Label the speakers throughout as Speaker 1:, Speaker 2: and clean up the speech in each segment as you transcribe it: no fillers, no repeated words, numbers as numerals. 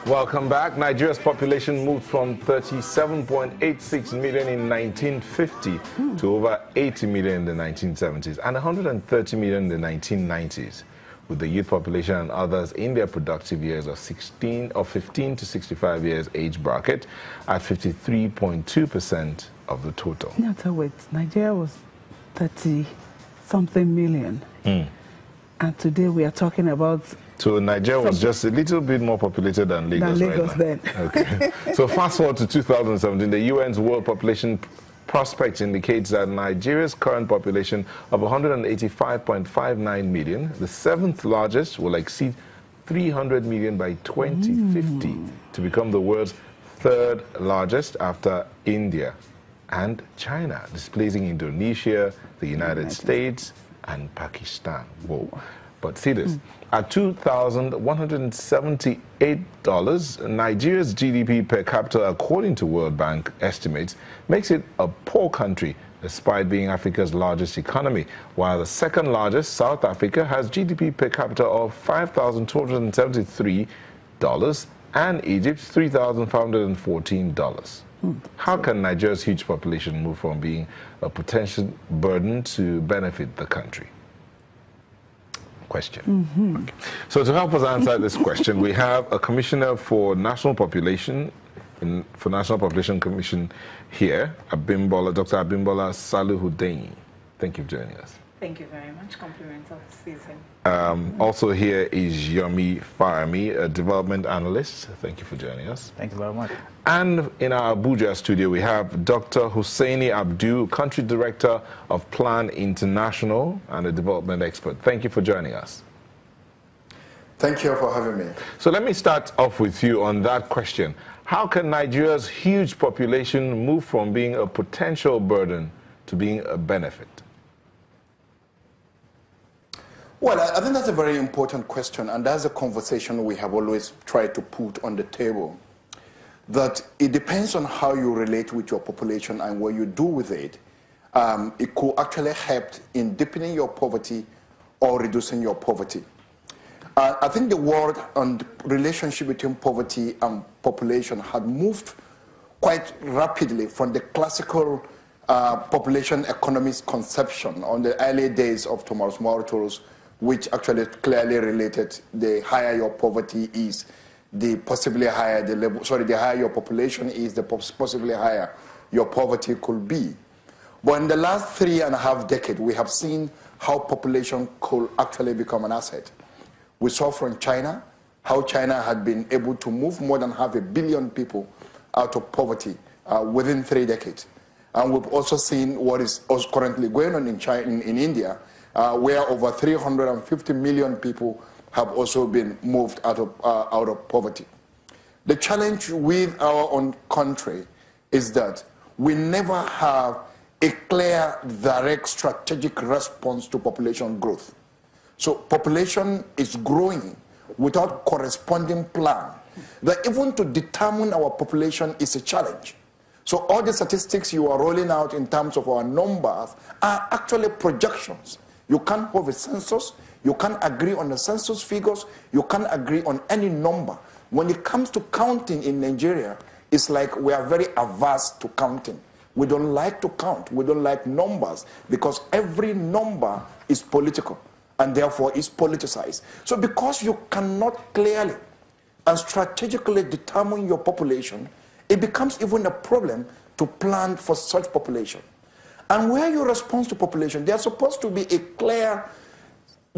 Speaker 1: Welcome back. Nigeria's population moved from 37.86 million in 1950 to over 80 million in the 1970s and 130 million in the 1990s, with the youth population and others in their productive years of 15 to 65 years age bracket at 53.2% of the total.
Speaker 2: In other words, Nigeria was 30-something million. And today we are talking about...
Speaker 1: So Nigeria was just a little bit more populated than Lagos, right now.
Speaker 2: Then.
Speaker 1: Okay. So fast forward to 2017, the UN's World Population Prospect indicates that Nigeria's current population of 185.59 million, the seventh largest, will exceed 300 million by 2050 to become the world's third largest after India and China, displacing Indonesia, the United States, and Pakistan. Whoa. But see this, at $2,178, Nigeria's GDP per capita, according to World Bank estimates, makes it a poor country despite being Africa's largest economy, while the second largest, South Africa, has GDP per capita of $5,273 and Egypt's $3,514. How can Nigeria's huge population move from being a potential burden to benefit the country? Question. Okay. So to help us answer this question, we have a commissioner for national population, for National Population Commission here, Dr. Abimbola Salihuddin. Thank you for joining us.
Speaker 3: Thank you very much. Compliments of the season.
Speaker 1: Also here is Yomi Farami, a development analyst. Thank you for joining us.
Speaker 4: Thank you very much.
Speaker 1: And in our Abuja studio, we have Dr. Hussaini Abdu, Country Director of Plan International and a development expert. Thank you for joining us.
Speaker 5: Thank you for having me.
Speaker 1: So let me start off with you on that question. How can Nigeria's huge population move from being a potential burden to being a benefit?
Speaker 5: Well, I think that's a very important question, and that's a conversation we have always tried to put on the table. That it depends on how you relate with your population and what you do with it. It could actually help in deepening your poverty or reducing your poverty. I think the word on the relationship between poverty and population had moved quite rapidly from the classical population economics conception on the early days of Thomas Malthus, which actually clearly related the higher your poverty is, the possibly higher the level, the higher your population is, the possibly higher your poverty could be. But in the last 3.5 decades, we have seen how population could actually become an asset. We saw from China how China had been able to move more than 500 million people out of poverty within 3 decades. And we've also seen what is also currently going on in China, in India, where over 350 million people have also been moved out of poverty. The challenge with our own country is that we never have a clear, direct, strategic response to population growth. So population is growing without corresponding plan. That even to determine our population is a challenge. So all the statistics you are rolling out in terms of our numbers are actually projections. You can't have a census, you can't agree on the census figures, you can't agree on any number. When it comes to counting in Nigeria, it's like we are very averse to counting. We don't like to count, we don't like numbers, because every number is political and therefore is politicized. So because you cannot clearly and strategically determine your population, it becomes even a problem to plan for such population. And where you respond to population, there are supposed to be a clear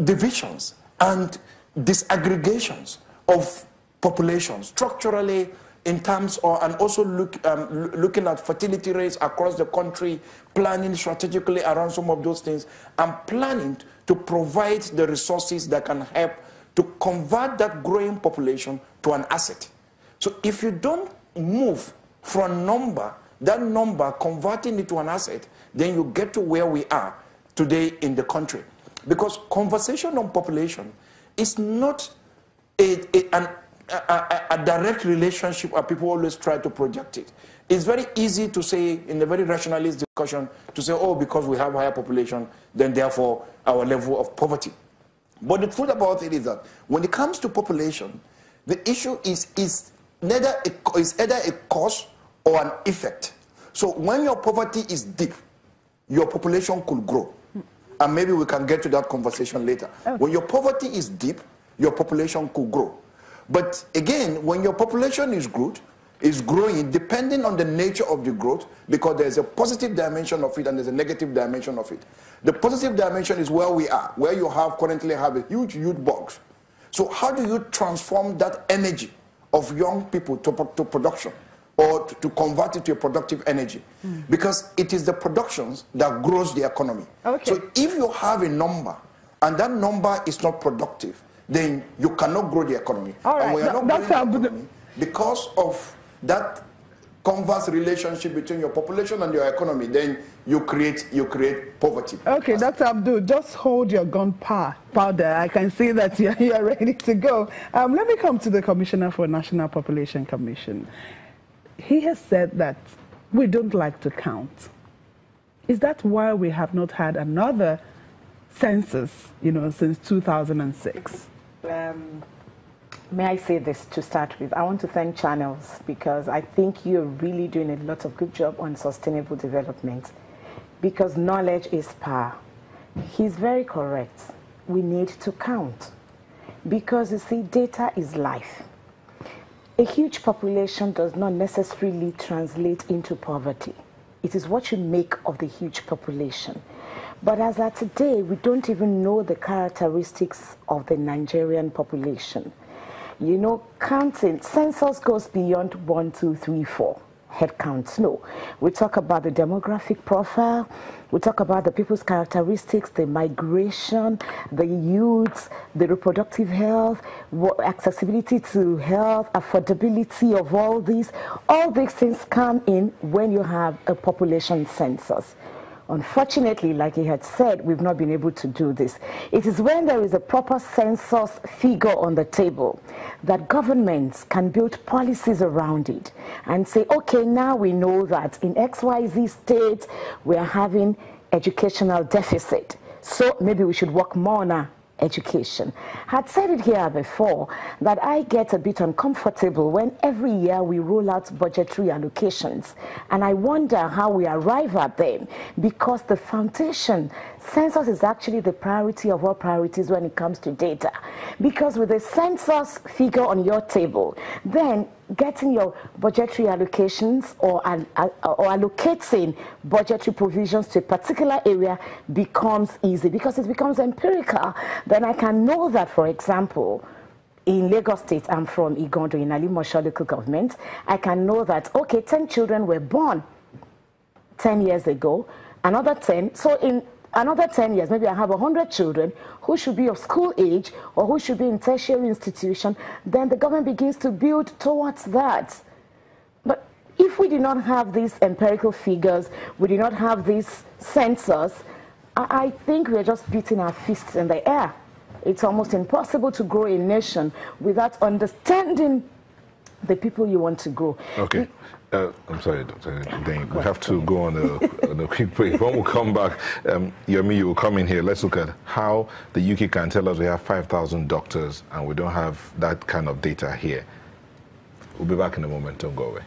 Speaker 5: divisions and disaggregations of population structurally in terms of, and also looking at fertility rates across the country, planning strategically around some of those things, and planning to provide the resources that can help to convert that growing population to an asset. So if you don't move from number, that number, converting it to an asset, then you get to where we are today in the country. Because conversation on population is not a direct relationship, or people always try to project it. It's very easy to say, in a very rationalist discussion, to say, oh, because we have higher population, then therefore our level of poverty. But the truth about it is that when it comes to population, the issue is it's either a cause or an effect. So when your poverty is deep, your population could grow. And maybe we can get to that conversation later. Okay. When your poverty is deep, your population could grow. But again, when your population is growing depending on the nature of the growth, because there's a positive dimension of it and there's a negative dimension of it. The positive dimension is where we are, where you currently have a huge youth box. So how do you transform that energy of young people to production, or to convert it to a productive energy? Because it is the productions that grows the economy. Okay. So if you have a number and that number is not productive, then you cannot grow the economy. All right. And when you're not growing the economy, because of that converse relationship between your population and your economy, then you create poverty.
Speaker 2: Okay, Dr. Abdul, just hold your gunpowder. I can see that you're ready to go. Let me come to the Commissioner for National Population Commission. He has said that we don't like to count. Is that why we have not had another census, since 2006?
Speaker 3: May I say this to start with? I want to thank Channels, because I think you're really doing a lot of good job on sustainable development, because knowledge is power. He's very correct. We need to count, because you see, data is life. A huge population does not necessarily translate into poverty. It is what you make of the huge population. But as of today, we don't even know the characteristics of the Nigerian population. Counting, census goes beyond 1, 2, 3, 4 head counts. No, we talk about the demographic profile, we talk about the people's characteristics, the migration, the youths, the reproductive health, accessibility to health, affordability of all these. All these things come in when you have a population census. Unfortunately, like he had said, we've not been able to do this. It is when there is a proper census figure on the table that governments can build policies around it and say, okay, now we know that in XYZ state we are having educational deficit, so maybe we should work more on our education. I had said it here before that I get a bit uncomfortable when every year we roll out budgetary allocations, and I wonder how we arrive at them, because the foundation, census is actually the priority of all priorities when it comes to data. Because with the census figure on your table, then getting your budgetary allocations or allocating budgetary provisions to a particular area becomes easy, because it becomes empirical. Then I can know that, for example, in Lagos State, I'm from Igondo in Alimosho local government, I can know that, okay, 10 children were born 10 years ago, another 10, so in another 10 years, maybe I have 100 children who should be of school age or who should be in tertiary institution. Then the government begins to build towards that. But if we did not have these empirical figures, we did not have this census, I think we're just beating our fists in the air. It's almost impossible to grow a nation without understanding the people you want to grow. Okay.
Speaker 1: I'm sorry, Dr. Dane. We have to go on a quick break. When we come back, Yomi, you will come in here. Let's look at how the UK can tell us we have 5,000 doctors and we don't have that kind of data here. We'll be back in a moment. Don't go away.